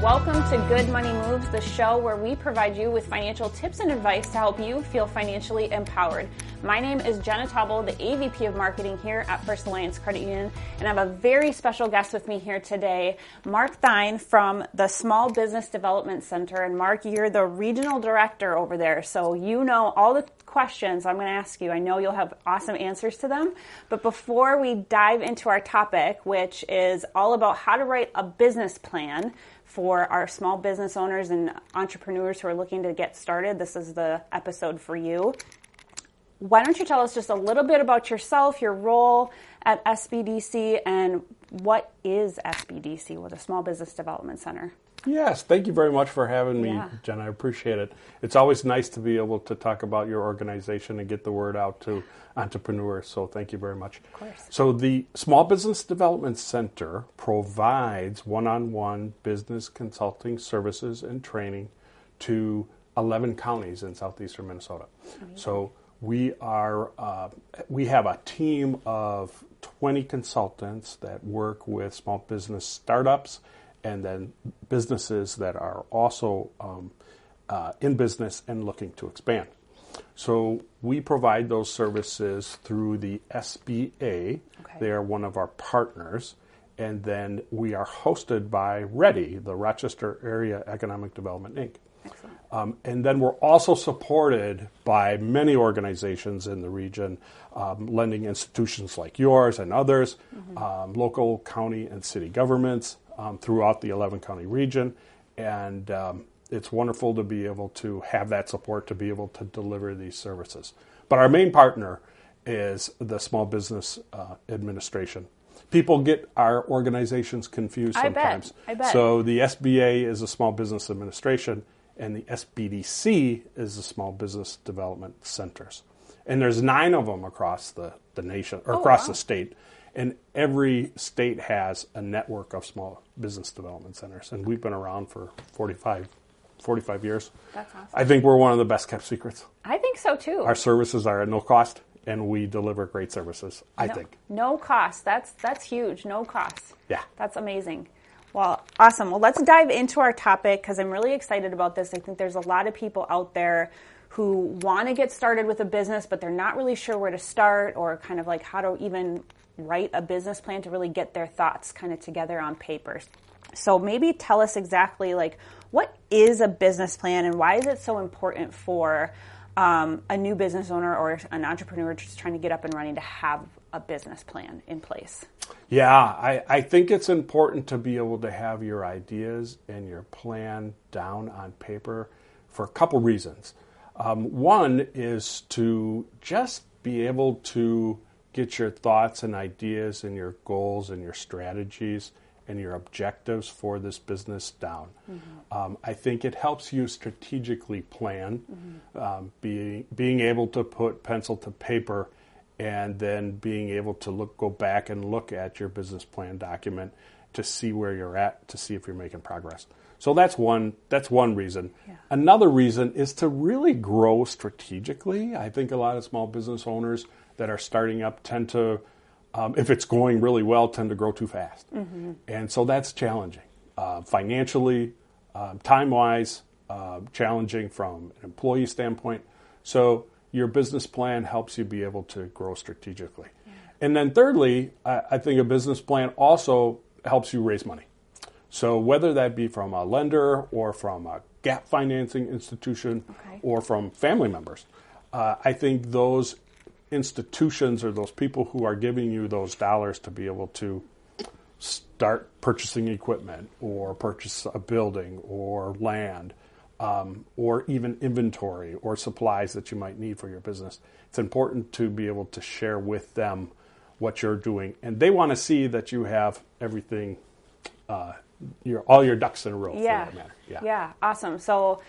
Welcome to Good Money Moves, the show where we provide you with financial tips and advice to help you feel financially empowered. My name is Jenna Taubel, the AVP of Marketing here at First Alliance Credit Union, and I have a very special guest with me here today, Mark Thien from the Small Business Development Center. And Mark, you're the regional director over there, so you know all the questions I'm going to ask you. I know you'll have awesome answers to them. But before we dive into our topic, which is all about how to write a business plan for our small business owners and entrepreneurs who are looking to get started, this is the episode for you. Why don't you tell us just a little bit about yourself, your role at SBDC, and what is SBDC, with a Small Business Development Center? Yes, thank you very much for having me, Jen. I appreciate it. It's always nice to be able to talk about your organization and get the word out to entrepreneurs, so thank you very much. Of course. So the Small Business Development Center provides one-on-one business consulting services and training to 11 counties in southeastern Minnesota. Amazing. So we have a team of 20 consultants that work with small business startups and then businesses that are also in business and looking to expand. So we provide those services through the SBA. Okay. They are one of our partners. And then we are hosted by READY, the Rochester Area Economic Development, Inc. Excellent. And then we're also supported by many organizations in the region, lending institutions like yours and others, local, county, and city governments throughout the 11-county region. And it's wonderful to be able to have that support to be able to deliver these services. But our main partner is the Small Business Administration. People get our organizations confused sometimes. I bet. So the SBA is the Small Business Administration, and the SBDC is the Small Business Development Centers. And there's 9 of them across the nation, or across the state. And every state has a network of small business development centers. And we've been around for 45 years. That's awesome. I think we're one of the best kept secrets. I think so too. Our services are at no cost, and we deliver great services, I think. No cost. That's huge. No cost. Yeah. That's amazing. Well, awesome. Well, let's dive into our topic because I'm really excited about this. I think there's a lot of people out there who want to get started with a business, but they're not really sure where to start or kind of like how to even write a business plan to really get their thoughts kind of together on paper. So maybe tell us exactly like what is a business plan and why is it so important for a new business owner or an entrepreneur just trying to get up and running to have a business plan in place? Yeah, I think it's important to be able to have your ideas and your plan down on paper for a couple reasons. One is to just be able to get your thoughts and ideas and your goals and your strategies and your objectives for this business down. I think it helps you strategically plan, being able to put pencil to paper and then being able to go back and look at your business plan document to see where you're at, to see if you're making progress. So that's one reason. Yeah. Another reason is to really grow strategically. I think a lot of small business owners that are starting up tend to, if it's going really well, tend to grow too fast. And so that's challenging. Financially, time-wise, challenging from an employee standpoint. So your business plan helps you be able to grow strategically. Yeah. And then thirdly, I think a business plan also helps you raise money. So whether that be from a lender or from a gap financing institution or from family members, I think those institutions or those people who are giving you those dollars to be able to start purchasing equipment or purchase a building or land or even inventory or supplies that you might need for your business, it's important to be able to share with them what you're doing. And they want to see that you have everything, all your ducks in a row. Yeah. For that matter. Yeah, awesome. So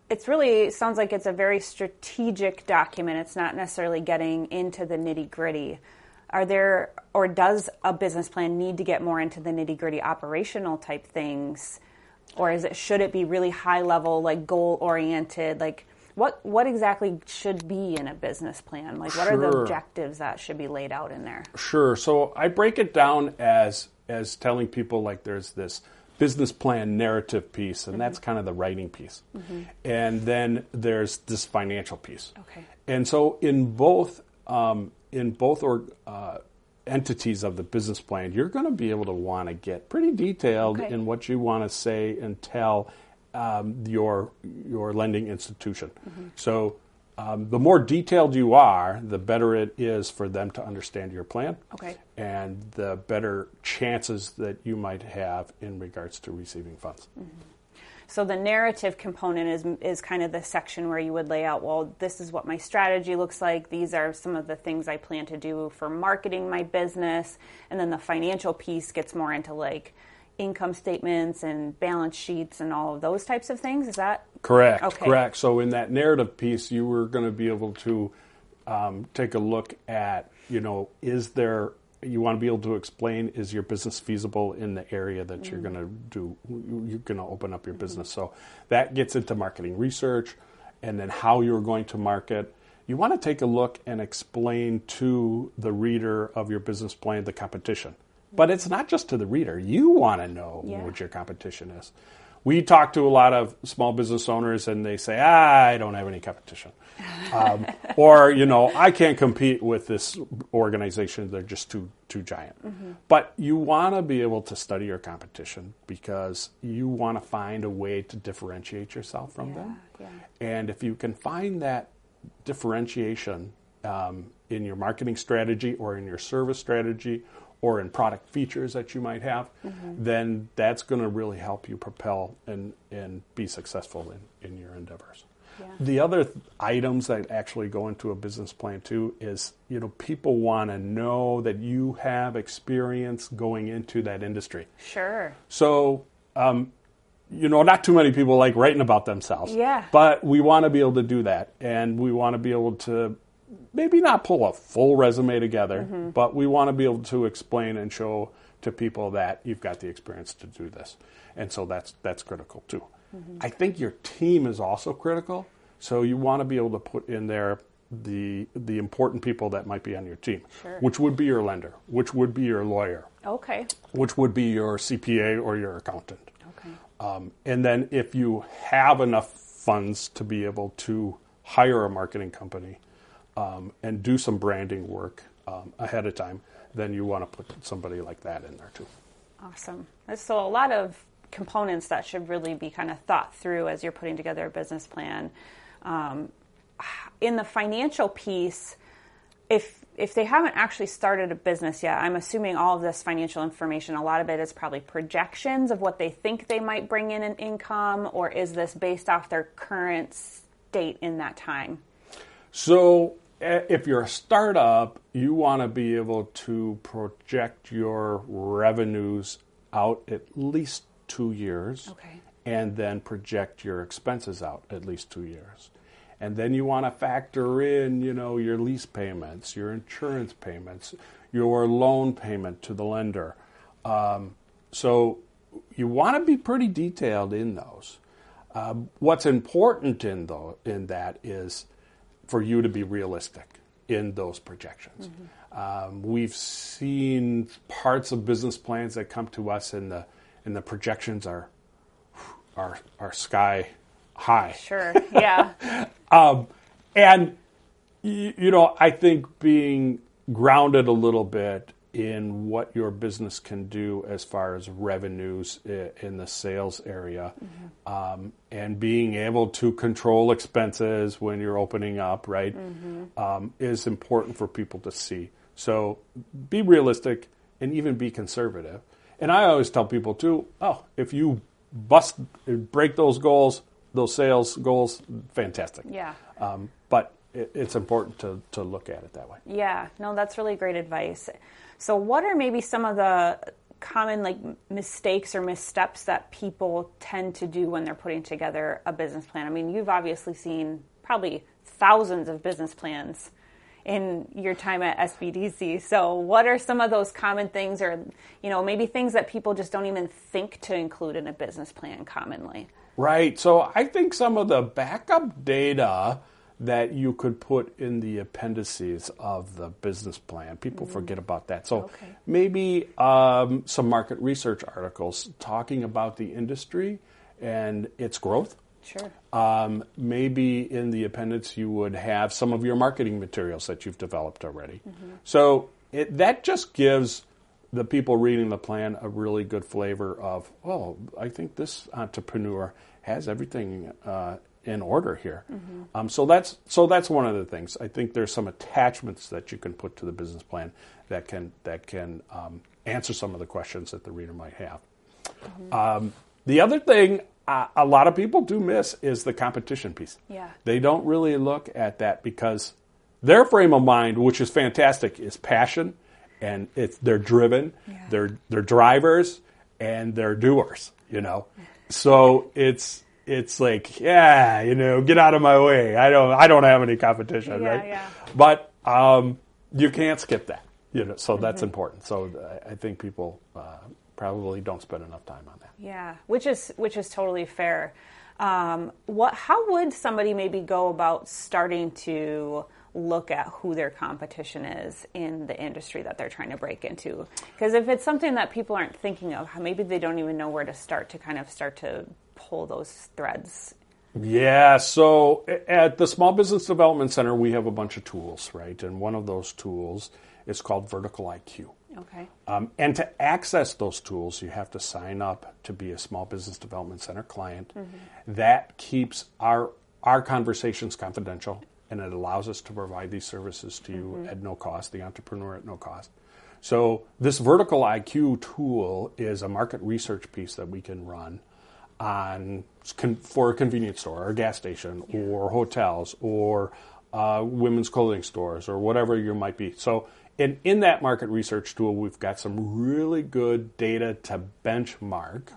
it's really sounds like it's a very strategic document. It's not necessarily getting into the nitty-gritty. Are there, or does a business plan need to get more into the nitty-gritty operational type things? Or should it be really high level, like goal oriented? Like what exactly should be in a business plan? Like what are the objectives that should be laid out in there? Sure. So I break it down as telling people like there's this business plan narrative piece, and that's kind of the writing piece. And then there's this financial piece. Okay. And so in both entities of the business plan, you're going to be able to want to get pretty detailed in what you want to say and tell your lending institution. So the more detailed you are, the better it is for them to understand your plan, and the better chances that you might have in regards to receiving funds. So the narrative component is kind of the section where you would lay out, well, this is what my strategy looks like. These are some of the things I plan to do for marketing my business. And then the financial piece gets more into like income statements and balance sheets and all of those types of things. Is that correct? Okay. Correct. So in that narrative piece, you were going to be able to take a look at, you want to be able to explain, is your business feasible in the area that you're going to do, you're going to open up your business. So that gets into marketing research, and then how you're going to market. You want to take a look and explain to the reader of your business plan the competition. But it's not just to the reader. You want to know what your competition is. We talk to a lot of small business owners, and they say, I don't have any competition. Or, I can't compete with this organization. They're just too giant. But you want to be able to study your competition, because you want to find a way to differentiate yourself from them. And if you can find that differentiation in your marketing strategy, or in your service strategy, or in product features that you might have, then that's going to really help you propel and be successful in your endeavors. The other items that actually go into a business plan too is, people want to know that you have experience going into that industry. Sure. So, not too many people like writing about themselves. But we want to be able to do that, and we want to be able to maybe not pull a full resume together, but we want to be able to explain and show to people that you've got the experience to do this. And so that's critical too. I think your team is also critical. So you want to be able to put in there the important people that might be on your team, which would be your lender, which would be your lawyer, which would be your CPA or your accountant. And then if you have enough funds to be able to hire a marketing company, and do some branding work ahead of time, then you want to put somebody like that in there too. Awesome. So a lot of components that should really be kind of thought through as you're putting together a business plan. In the financial piece, if they haven't actually started a business yet, I'm assuming all of this financial information, a lot of it is probably projections of what they think they might bring in income, or is this based off their current state in that time? So if you're a startup, you want to be able to project your revenues out at least 2 years, and then project your expenses out at least 2 years. And then you want to factor in, your lease payments, your insurance payments, your loan payment to the lender. So you want to be pretty detailed in those. What's important in that is for you to be realistic in those projections. We've seen parts of business plans that come to us, and the projections are sky high. Sure. Yeah. And I think being grounded a little bit in what your business can do as far as revenues in the sales area, and being able to control expenses when you're opening up, right, is important for people to see. So be realistic and even be conservative. And I always tell people too, if you break those goals, those sales goals, fantastic. But it's important to look at it that way. Yeah, no, that's really great advice. So what are maybe some of the common mistakes or missteps that people tend to do when they're putting together a business plan? I mean, you've obviously seen probably thousands of business plans in your time at SBDC. So what are some of those common things, or maybe things that people just don't even think to include in a business plan commonly? Right. So I think some of the backup data that you could put in the appendices of the business plan. People forget about that. So maybe some market research articles talking about the industry and its growth. Sure. Maybe in the appendix you would have some of your marketing materials that you've developed already. So that just gives the people reading the plan a really good flavor of, oh, I think this entrepreneur has everything in order here. So that's one of the things. I think there's some attachments that you can put to the business plan that can answer some of the questions that the reader might have. The other thing a lot of people do miss is the competition piece. Yeah. They don't really look at that because their frame of mind, which is fantastic, is passion, and they're driven, they're drivers, and they're doers. So it's like, get out of my way. I don't have any competition, right? Yeah. But you can't skip that. So that's important. So I think people probably don't spend enough time on that. Yeah, which is totally fair. How would somebody maybe go about starting to look at who their competition is in the industry that they're trying to break into? Because if it's something that people aren't thinking of, maybe they don't even know where to start to pull those threads. Yeah, so at the Small Business Development Center, we have a bunch of tools, right? And one of those tools is called Vertical IQ. Okay. And to access those tools, you have to sign up to be a Small Business Development Center client. That keeps our conversations confidential, and it allows us to provide these services to you at no cost, the entrepreneur at no cost. So this Vertical IQ tool is a market research piece that we can run for a convenience store or a gas station or hotels or women's clothing stores or whatever you might be. So in that market research tool, we've got some really good data to benchmark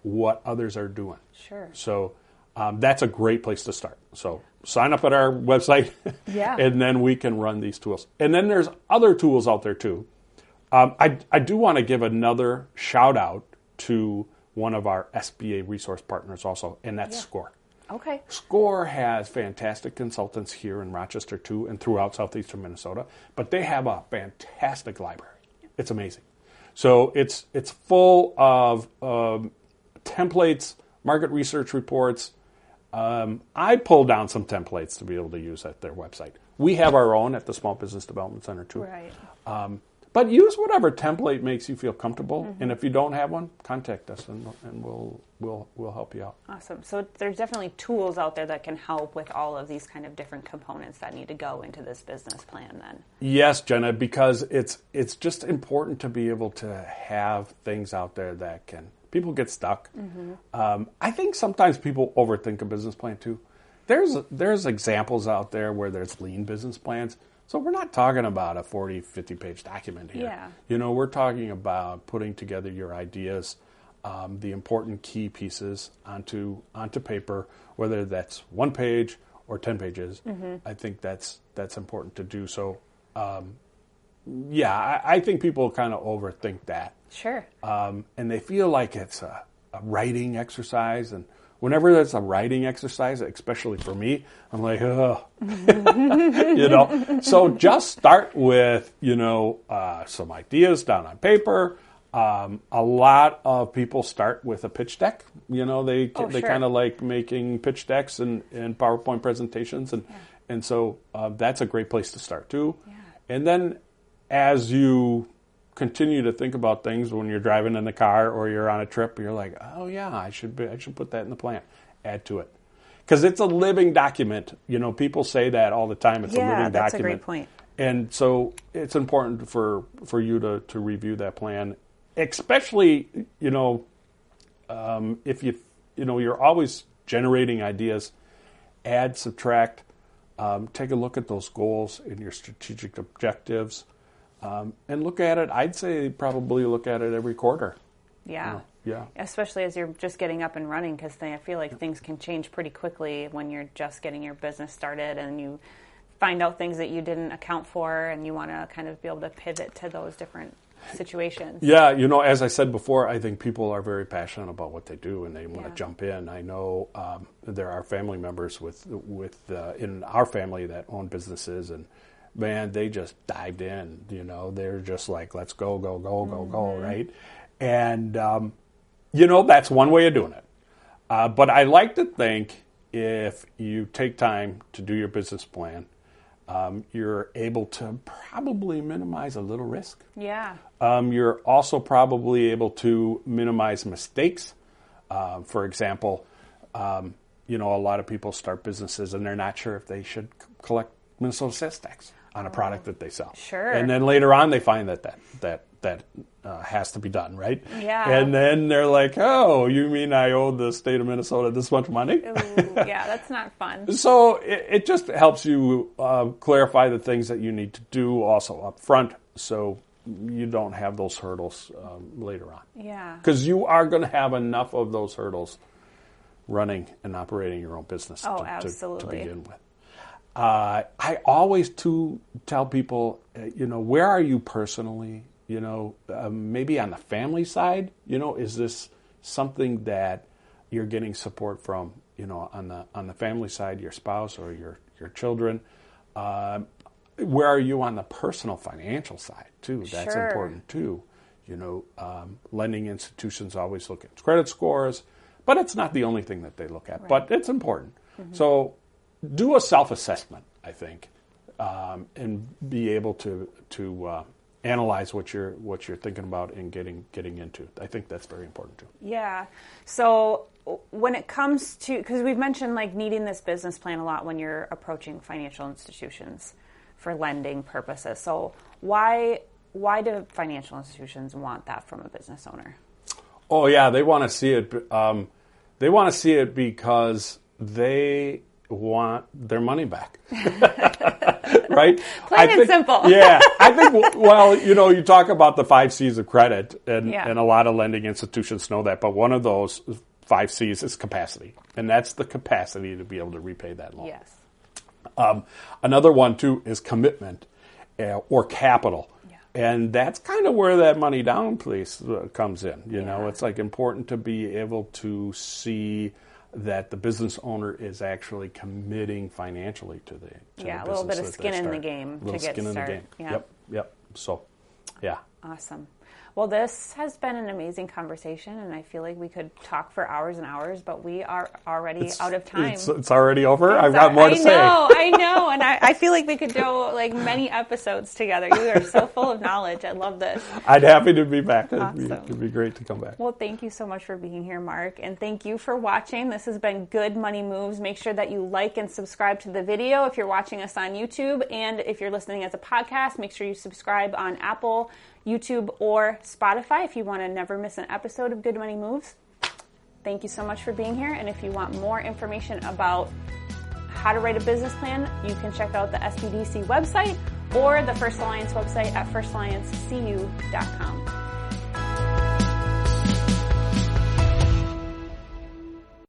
what others are doing. Sure. So that's a great place to start. So sign up at our website, and then we can run these tools. And then there's other tools out there too. I do want to give another shout out to one of our SBA resource partners also, and that's SCORE. Okay. SCORE has fantastic consultants here in Rochester too and throughout southeastern Minnesota, but they have a fantastic library. It's amazing. So it's full of templates, market research reports. I pulled down some templates to be able to use at their website. We have our own at the Small Business Development Center too. Right. But use whatever template makes you feel comfortable, and if you don't have one, contact us, and we'll help you out. Awesome. So there's definitely tools out there that can help with all of these kind of different components that need to go into this business plan then. Yes, Jenna, because it's just important to be able to have things out there that can. People get stuck. I think sometimes people overthink a business plan too. There's examples out there where there's lean business plans. So we're not talking about a 40, 50-page document here. Yeah. We're talking about putting together your ideas, the important key pieces onto paper, whether that's 1 page or 10 pages. I think that's important to do. So, I think people kind of overthink that. Sure. And they feel like it's a writing exercise, and whenever there's a writing exercise, especially for me, I'm like, oh, So just start with, some ideas down on paper. A lot of people start with a pitch deck. They kind of like making pitch decks and PowerPoint presentations, and so that's a great place to start too. Yeah. And then as you continue to think about things when you're driving in the car or you're on a trip, you're like, oh yeah, I should put that in the plan. Add to it. Because it's a living document. People say that all the time. It's a living document. Yeah, that's a great point. And so it's important for you to review that plan, especially, if you're always generating ideas, add, subtract, take a look at those goals and your strategic objectives. And look at it, I'd say probably look at it every quarter. Yeah. Yeah. Especially as you're just getting up and running, because I feel like things can change pretty quickly when you're just getting your business started and you find out things that you didn't account for, and you want to kind of be able to pivot to those different situations. Yeah, as I said before, I think people are very passionate about what they do and they want to jump in. I know there are family members in our family that own businesses, and man, they just dived in. They're just like, let's go, right? And that's one way of doing it. But I like to think if you take time to do your business plan, you're able to probably minimize a little risk. Yeah. You're also probably able to minimize mistakes. For example, a lot of people start businesses and they're not sure if they should collect Minnesota sales tax on a product that they sell. Sure. And then later on they find that has to be done, right? Yeah. And then they're like, oh, you mean I owe the state of Minnesota this much money? Ooh, yeah, that's not fun. So it just helps you clarify the things that you need to do also up front so you don't have those hurdles later on. Yeah. Because you are going to have enough of those hurdles running and operating your own business to begin with. I always tell people, where are you personally? Maybe on the family side, is this something that you're getting support from, on the family side, your spouse or your children? Where are you on the personal financial side too? That's important too. Lending institutions always look at credit scores, but it's not the only thing that they look at, right. But it's important. Mm-hmm. So do a self-assessment, I think, and be able to analyze what you're thinking about and getting into. I think that's very important too. Yeah. So when it comes to, because we've mentioned like needing this business plan a lot when you're approaching financial institutions for lending purposes. So why do financial institutions want that from a business owner? Oh yeah, they want to see it. They want to see it because they want their money back. Right? Plain and simple. Yeah. I think, you talk about the 5 C's of credit, and a lot of lending institutions know that, but one of those 5 C's is capacity, and that's the capacity to be able to repay that loan. Yes. Another one, too, is commitment or capital. Yeah. And that's kind of where that money down piece comes in. You know, it's like important to be able to see that the business owner is actually committing financially to the a little bit of skin in the game to get started. Yep. So, yeah. Awesome. Well, this has been an amazing conversation, and I feel like we could talk for hours and hours, but we are already out of time. It's already over? I've got more to say. I know, and I feel like we could do like many episodes together. You are so full of knowledge. I love this. I'd happy to be back. Awesome. It'd be great to come back. Well, thank you so much for being here, Mark, and thank you for watching. This has been Good Money Moves. Make sure that you like and subscribe to the video if you're watching us on YouTube, and if you're listening as a podcast, make sure you subscribe on Apple, YouTube, or Spotify if you want to never miss an episode of Good Money Moves. Thank you so much for being here, and if you want more information about how to write a business plan, you can check out the SBDC website or the First Alliance website at firstalliancecu.com.